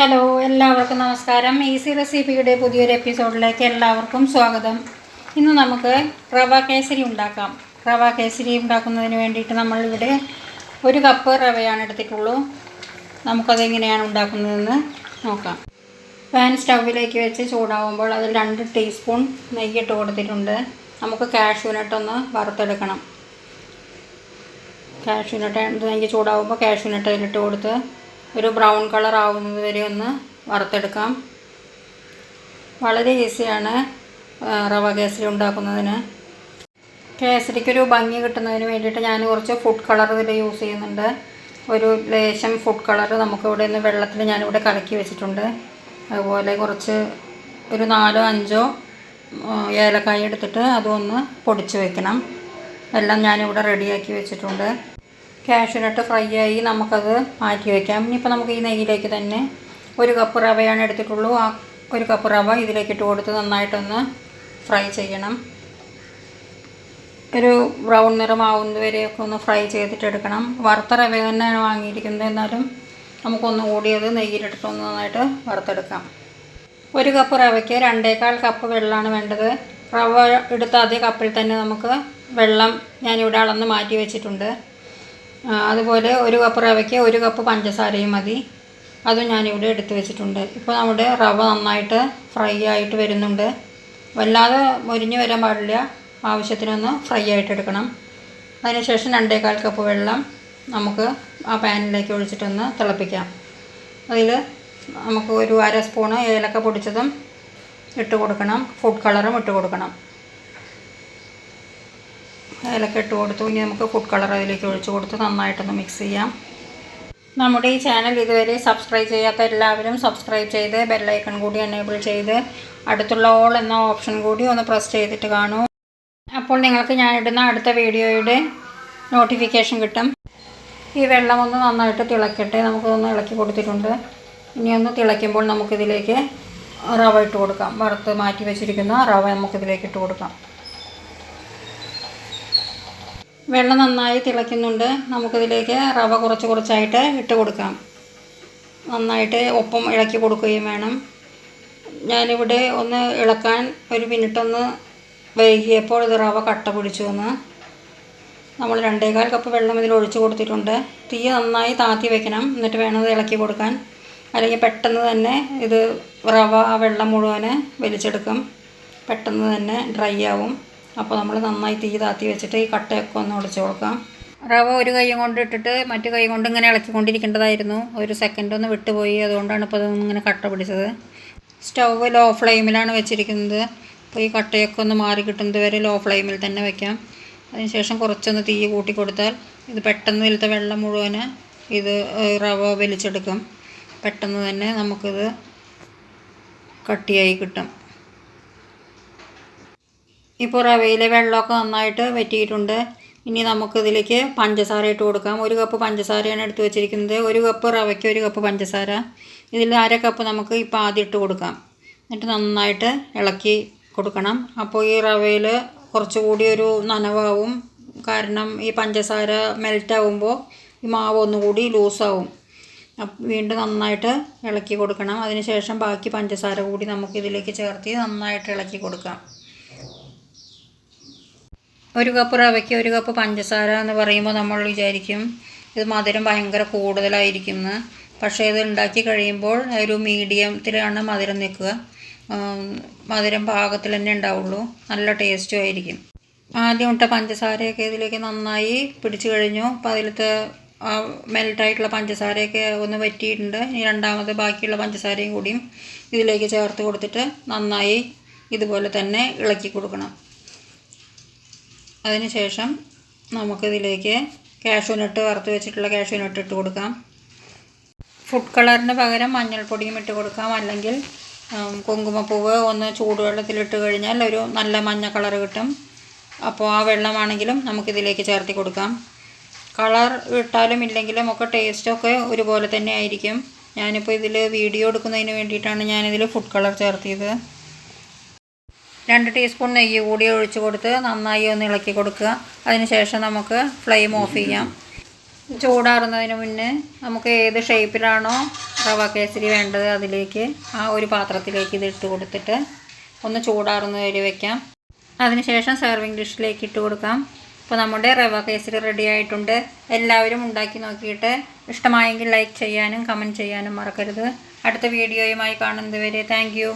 Hello, എല്ലാവർക്കും നമസ്കാരം. Easy റെസിപ്പിയുടെ പുതിയൊരു എപ്പിസോഡിലേക്ക് എല്ലാവർക്കും സ്വാഗതം. ഇന്ന് നമുക്ക് റവ കേസരി ഉണ്ടാക്കാം. റവ കേസരി ഉണ്ടാക്കുന്നതിന് വേണ്ടിയിട്ട് നമ്മളിവിടെ 1 കപ്പ് റവയാണ് എടുത്തിട്ടുള്ളൂ. നമുക്കതെങ്ങനെയാണ് ഉണ്ടാക്കുന്നതെന്ന് നോക്കാം. പാൻ സ്റ്റൗവിലേക്ക് വെച്ച് ചൂടാവുമ്പോൾ അതിൽ 2 ടീസ്പൂൺ നെയ്യിട്ട് കൊടുത്തിട്ടുണ്ട്. നമുക്ക് കാഷ്യൂനട്ടൊന്ന് വറുത്തെടുക്കണം. കാഷ്യൂനട്ട് നെയ്യ് ചൂടാവുമ്പോൾ കാഷ്യൂനട്ട് അതിലിട്ട് കൊടുത്ത് ഒരു ബ്രൗൺ കളർ ആവുന്നത് വരെ ഒന്ന് വറുത്തെടുക്കാം. വളരെ ഈസിയാണ് റവ കേസരി ഉണ്ടാക്കുന്നതിന്. കേസരിക്കൊരു ഭംഗി കിട്ടുന്നതിന് വേണ്ടിയിട്ട് ഞാൻ കുറച്ച് ഫുഡ് കളർ ഇതിൽ യൂസ് ചെയ്യുന്നുണ്ട്. ഒരു ലേശം ഫുഡ് കളർ നമുക്കിവിടെ നിന്ന് വെള്ളത്തിൽ ഞാനിവിടെ കലക്കി വെച്ചിട്ടുണ്ട്. അതുപോലെ കുറച്ച് ഒരു 4-5 ഏലക്കായ എടുത്തിട്ട് അതൊന്ന് പൊടിച്ച് വെക്കണം. എല്ലാം ഞാനിവിടെ റെഡിയാക്കി വെച്ചിട്ടുണ്ട്. കാഷ്യൂനട്ട് ഫ്രൈ ആയി നമുക്കത് മാറ്റി വയ്ക്കാം. ഇനിയിപ്പോൾ നമുക്ക് ഈ നെയ്യിലേക്ക് തന്നെ 1 കപ്പ് റവയാണ് എടുത്തിട്ടുള്ളൂ. ആ 1 കപ്പ് റവ ഇതിലേക്ക് ഇട്ട് കൊടുത്ത് നന്നായിട്ടൊന്ന് ഫ്രൈ ചെയ്യണം. ഒരു ബ്രൗൺ നിറമാവുന്നത് വരെയൊക്കെ ഒന്ന് ഫ്രൈ ചെയ്തിട്ടെടുക്കണം. വറുത്ത റവ തന്നെയാണ് വാങ്ങിയിരിക്കുന്നത്, എന്നാലും നമുക്കൊന്ന് കൂടി അത് നെയ്യിലിട്ടിട്ടൊന്ന് നന്നായിട്ട് വറുത്തെടുക്കാം. 1 കപ്പ് റവയ്ക്ക് 2.25 കപ്പ് വെള്ളമാണ് വേണ്ടത്. റവ എടുത്ത അതേ കപ്പിൽ തന്നെ നമുക്ക് വെള്ളം ഞാനിവിടെ അളന്ന് മാറ്റി വെച്ചിട്ടുണ്ട്. അതുപോലെ 1 കപ്പ് റവയ്ക്ക് 1 കപ്പ് പഞ്ചസാരയും മതി. അതും ഞാനിവിടെ എടുത്ത് വെച്ചിട്ടുണ്ട്. ഇപ്പോൾ നമ്മുടെ റവ നന്നായിട്ട് ഫ്രൈ ആയിട്ട് വരുന്നുണ്ട്. വല്ലാതെ മൊരിഞ്ഞ് വരാൻ പാടില്ല, ആവശ്യത്തിനൊന്ന് ഫ്രൈ ആയിട്ട് എടുക്കണം. അതിനുശേഷം 2.25 കപ്പ് വെള്ളം നമുക്ക് ആ പാനിലേക്ക് ഒഴിച്ചിട്ടൊന്ന് തിളപ്പിക്കാം. അതിൽ നമുക്ക് ഒരു 1/2 സ്പൂണ് ഏലക്ക പൊടിച്ചതും ഇട്ട് കൊടുക്കണം. ഫുഡ് കളറും ഇട്ട് കൊടുക്കണം. ഏലക്ക ഇട്ട് കൊടുത്തു. ഇനി നമുക്ക് ഫുഡ് കളർ അതിലേക്ക് ഒഴിച്ച് കൊടുത്ത് നന്നായിട്ടൊന്ന് മിക്സ് ചെയ്യാം. നമ്മുടെ ഈ ചാനൽ ഇതുവരെ സബ്സ്ക്രൈബ് ചെയ്യാത്ത എല്ലാവരും സബ്സ്ക്രൈബ് ചെയ്ത് ബെല്ലൈക്കൺ കൂടി എനേബിൾ ചെയ്ത് അടുത്തുള്ള ഓൾ എന്ന ഓപ്ഷൻ കൂടി ഒന്ന് പ്രസ് ചെയ്തിട്ട് കാണൂ. അപ്പോൾ നിങ്ങൾക്ക് ഞാനിടുന്ന അടുത്ത വീഡിയോയുടെ നോട്ടിഫിക്കേഷൻ കിട്ടും. ഈ വെള്ളം ഒന്ന് നന്നായിട്ട് തിളക്കട്ടെ. നമുക്കൊന്ന് ഇളക്കി കൊടുത്തിട്ടുണ്ട്. ഇനി ഒന്ന് തിളയ്ക്കുമ്പോൾ നമുക്കിതിലേക്ക് റവ ഇട്ട് കൊടുക്കാം. വറുത്ത് മാറ്റി വെച്ചിരിക്കുന്ന റവ നമുക്കിതിലേക്ക് ഇട്ട് കൊടുക്കാം. വെള്ളം നന്നായി തിളയ്ക്കുന്നുണ്ട്. നമുക്കിതിലേക്ക് റവ കുറച്ചായിട്ട് ഇട്ട് കൊടുക്കാം. നന്നായിട്ട് ഒപ്പം ഇളക്കി കൊടുക്കുകയും വേണം. ഞാനിവിടെ ഒന്ന് ഇളക്കാൻ 1 മിനിറ്റ് ഒന്ന് വൈകിയപ്പോൾ ഇത് റവ കട്ട പിടിച്ചു വന്ന്. നമ്മൾ 2.25 കപ്പ് വെള്ളം ഇതിൽ ഒഴിച്ച് കൊടുത്തിട്ടുണ്ട്. തീ നന്നായി താത്തി വെക്കണം, എന്നിട്ട് വേണം ഇത് ഇളക്കി കൊടുക്കാൻ. അല്ലെങ്കിൽ പെട്ടെന്ന് തന്നെ ഇത് റവ ആ വെള്ളം മുഴുവൻ വലിച്ചെടുക്കും. പെട്ടെന്ന് തന്നെ ഡ്രൈ ആവും. അപ്പോൾ നമ്മൾ നന്നായി തീ താത്തി വെച്ചിട്ട് ഈ കട്ടയൊക്കെ ഒന്ന് ഒടിച്ച് കൊടുക്കാം. റവ ഒരു കൈ കൊണ്ട് ഇട്ടിട്ട് മറ്റു കൈ കൊണ്ട് ഇങ്ങനെ ഇളക്കിക്കൊണ്ടിരിക്കേണ്ടതായിരുന്നു. 1 സെക്കൻഡ് ഒന്ന് വിട്ടുപോയി, അതുകൊണ്ടാണ് ഇപ്പോൾ ഇങ്ങനെ കട്ട പിടിച്ചത്. സ്റ്റൗവ് ലോ ഫ്ലെയിമിലാണ് വെച്ചിരിക്കുന്നത്. അപ്പോൾ ഈ കട്ടയൊക്കെ ഒന്ന് മാറി കിട്ടുന്നത് വരെ ലോ ഫ്ലെയിമിൽ തന്നെ വയ്ക്കാം. അതിനുശേഷം കുറച്ചൊന്ന് തീ കൂട്ടി കൊടുത്താൽ ഇത് പെട്ടെന്ന് ഇതിലത്തെ വെള്ളം മുഴുവൻ ഇത് റവ വലിച്ചെടുക്കും. പെട്ടെന്ന് തന്നെ നമുക്കിത് കട്ടിയായി കിട്ടും. ഇപ്പോൾ റവയിലെ വെള്ളമൊക്കെ നന്നായിട്ട് വറ്റിയിട്ടുണ്ട്. ഇനി നമുക്കിതിലേക്ക് പഞ്ചസാര ഇട്ട് കൊടുക്കാം. 1 കപ്പ് പഞ്ചസാരയാണ് എടുത്ത് വെച്ചിരിക്കുന്നത്. 1 കപ്പ് റവയ്ക്ക് 1 കപ്പ് പഞ്ചസാര. ഇതിൽ 1/2 കപ്പ് നമുക്ക് ഇപ്പോൾ ആദ്യം ഇട്ട് കൊടുക്കാം. എന്നിട്ട് നന്നായിട്ട് ഇളക്കി കൊടുക്കണം. അപ്പോൾ ഈ റവയിൽ കുറച്ചുകൂടി ഒരു നനവാവും. കാരണം ഈ പഞ്ചസാര മെൽറ്റാവുമ്പോൾ ഈ മാവ് ഒന്നുകൂടി ലൂസാവും. വീണ്ടും നന്നായിട്ട് ഇളക്കി കൊടുക്കണം. അതിനുശേഷം ബാക്കി പഞ്ചസാര കൂടി നമുക്കിതിലേക്ക് ചേർത്ത് നന്നായിട്ട് ഇളക്കി കൊടുക്കാം. 1 കപ്പ് റവയ്ക്ക് 1 കപ്പ് പഞ്ചസാര എന്ന് പറയുമ്പോൾ നമ്മൾ വിചാരിക്കും ഇത് മധുരം ഭയങ്കര കൂടുതലായിരിക്കും എന്ന്. പക്ഷേ ഇത് ഉണ്ടാക്കി കഴിയുമ്പോൾ ഒരു മീഡിയത്തിലാണ് മധുരം നിൽക്കുക. മധുരം പാകത്തിൽ തന്നെ ഉണ്ടാവുള്ളൂ. നല്ല ടേസ്റ്റും ആയിരിക്കും. ആദ്യം ഇട്ട പഞ്ചസാരയൊക്കെ ഇതിലേക്ക് നന്നായി പിടിച്ചു കഴിഞ്ഞു. അപ്പോൾ അതിലത്തെ മെൽറ്റായിട്ടുള്ള പഞ്ചസാരയൊക്കെ ഒന്ന് വറ്റിയിട്ടുണ്ട്. ഇനി രണ്ടാമത് ബാക്കിയുള്ള പഞ്ചസാരയും കൂടിയും ഇതിലേക്ക് ചേർത്ത് കൊടുത്തിട്ട് നന്നായി ഇതുപോലെ തന്നെ ഇളക്കി കൊടുക്കണം. അതിനുശേഷം നമുക്കിതിലേക്ക് കാഷ്യൂനട്ട് വറുത്ത് വെച്ചിട്ടുള്ള കാഷ്യൂനട്ട് ഇട്ട് കൊടുക്കാം. ഫുഡ് കളറിന് പകരം മഞ്ഞൾപ്പൊടിയും ഇട്ട് കൊടുക്കാം. അല്ലെങ്കിൽ കുങ്കുമപ്പൂവ് ഒന്ന് ചൂടുവെള്ളത്തിലിട്ട് കഴിഞ്ഞാൽ ഒരു നല്ല മഞ്ഞ കളർ കിട്ടും. അപ്പോൾ ആ വെള്ളമാണെങ്കിലും നമുക്കിതിലേക്ക് ചേർത്തി കൊടുക്കാം. കളർ ഇട്ടാലും ഇല്ലെങ്കിലും ഒക്കെ ടേസ്റ്റൊക്കെ ഒരുപോലെ തന്നെ ആയിരിക്കും. ഞാനിപ്പോൾ ഇതിൽ വീഡിയോ എടുക്കുന്നതിന് വേണ്ടിയിട്ടാണ് ഞാനിതിൽ ഫുഡ് കളർ ചേർത്തിയത്. 2 ടീസ്പൂൺ നെയ്യ് കൂടി ഒഴിച്ച് കൊടുത്ത് നന്നായി ഒന്ന് ഇളക്കി കൊടുക്കുക. അതിനുശേഷം നമുക്ക് ഫ്ലെയിം ഓഫ് ചെയ്യാം. ചൂടാറുന്നതിന് മുന്നേ നമുക്ക് ഏത് ഷേപ്പിലാണോ റവ കേസരി വേണ്ടത് അതിലേക്ക് ആ ഒരു പാത്രത്തിലേക്ക് ഇത് ഇട്ട് കൊടുത്തിട്ട് ഒന്ന് ചൂടാറുന്ന വരെ വയ്ക്കാം. അതിനുശേഷം സെർവിങ് ഡിഷിലേക്ക് ഇട്ട് കൊടുക്കാം. അപ്പോൾ നമ്മുടെ റവ കേസരി റെഡി ആയിട്ടുണ്ട്. എല്ലാവരും ഉണ്ടാക്കി നോക്കിയിട്ട് ഇഷ്ടമായെങ്കിൽ ലൈക്ക് ചെയ്യാനും കമൻറ്റ് ചെയ്യാനും മറക്കരുത്. അടുത്ത വീഡിയോയുമായി കാണുന്നത് വരെ താങ്ക് യു.